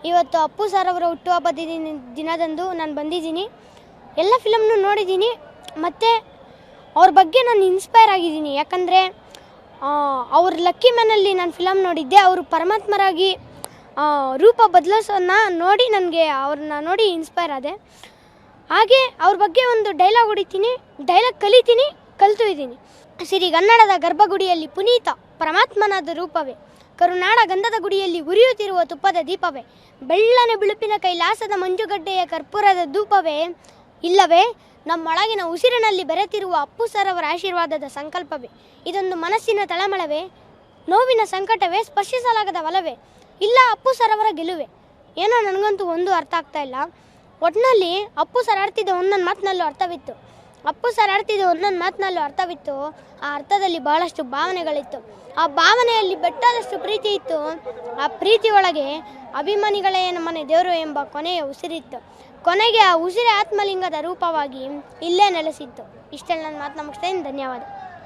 ಇವತ್ತು ಅಪ್ಪು ಸರ್ ಅವರ ಹುಟ್ಟುಹಬ್ಬದ ದಿನದಂದು ನಾನು ಬಂದಿದ್ದೀನಿ. ಎಲ್ಲ ಫಿಲಮ್ನು ನೋಡಿದ್ದೀನಿ ಮತ್ತು ಅವ್ರ ಬಗ್ಗೆ ನಾನು ಇನ್ಸ್ಪೈರ್ ಆಗಿದ್ದೀನಿ. ಯಾಕಂದರೆ ಅವ್ರ ಲಕ್ಕಿ ಮ್ಯಾನಲ್ಲಿ ನಾನು ಫಿಲಮ್ ನೋಡಿದ್ದೆ. ಅವರು ಪರಮಾತ್ಮರಾಗಿ ರೂಪ ಬದಲಿಸೋದನ್ನ ನೋಡಿ ನನಗೆ ಅವ್ರನ್ನ ನೋಡಿ ಇನ್ಸ್ಪೈರ್ ಆದೆ. ಹಾಗೆ ಅವ್ರ ಬಗ್ಗೆ ಒಂದು ಡೈಲಾಗ್ ಹೊಡಿತೀನಿ, ಡೈಲಾಗ್ ಕಲಿತೀನಿ, ಕಲಿತು ಇದ್ದೀನಿ. ಸಿರಿಗನ್ನಡದ ಗರ್ಭಗುಡಿಯಲ್ಲಿ ಪುನೀತ ಪರಮಾತ್ಮನಾದ ರೂಪವೇ, ಕರುನಾಡ ಗಂಧದ ಗುಡಿಯಲ್ಲಿ ಉರಿಯುತ್ತಿರುವ ತುಪ್ಪದ ದೀಪವೇ, ಬೆಳ್ಳನೆ ಬಿಳುಪಿನ ಕೈಲಾಸದ ಮಂಜುಗಡ್ಡೆಯ ಕರ್ಪೂರದ ಧೂಪವೇ, ಇಲ್ಲವೇ ನಮ್ಮೊಳಗಿನ ಉಸಿರಿನಲ್ಲಿ ಬೆರೆತಿರುವ ಅಪ್ಪು ಸರ್ ಅವರ ಆಶೀರ್ವಾದದ ಸಂಕಲ್ಪವೇ, ಇದೊಂದು ಮನಸ್ಸಿನ ತಳಮಳವೇ, ನೋವಿನ ಸಂಕಟವೇ, ಸ್ಪರ್ಶಿಸಲಾಗದ ಒಲವೇ, ಇಲ್ಲ ಅಪ್ಪು ಸರ್ ಅವರ ಗೆಲುವೆ. ಏನೋ ನನಗಂತೂ ಒಂದು ಅರ್ಥ ಆಗ್ತಾ ಇಲ್ಲ. ಒಟ್ಟಿನಲ್ಲಿ ಅಪ್ಪು ಸರ್ ಆಡ್ತಿದ್ದ ಒಂದೊಂದು ಮಾತಿನಲ್ಲೂ ಅರ್ಥವಿತ್ತು. ಆ ಅರ್ಥದಲ್ಲಿ ಬಹಳಷ್ಟು ಭಾವನೆಗಳಿತ್ತು. ಆ ಭಾವನೆಯಲ್ಲಿ ಬೆಟ್ಟದಷ್ಟು ಪ್ರೀತಿ ಇತ್ತು. ಆ ಪ್ರೀತಿ ಒಳಗೆ ಅಭಿಮಾನಿಗಳೇ ನಮ್ಮನೆ ದೇವರು ಎಂಬ ಕೊನೆಯ ಉಸಿರಿತ್ತು. ಕೊನೆಗೆ ಆ ಉಸಿರೇ ಆತ್ಮಲಿಂಗದ ರೂಪವಾಗಿ ಇಲ್ಲೇ ನೆಲೆಸಿತ್ತು. ಇಷ್ಟೆಲ್ಲ ನನ್ನ ಮಾತನ್ನ ಮುಗಿಸ್ತೇನೆ. ಧನ್ಯವಾದ.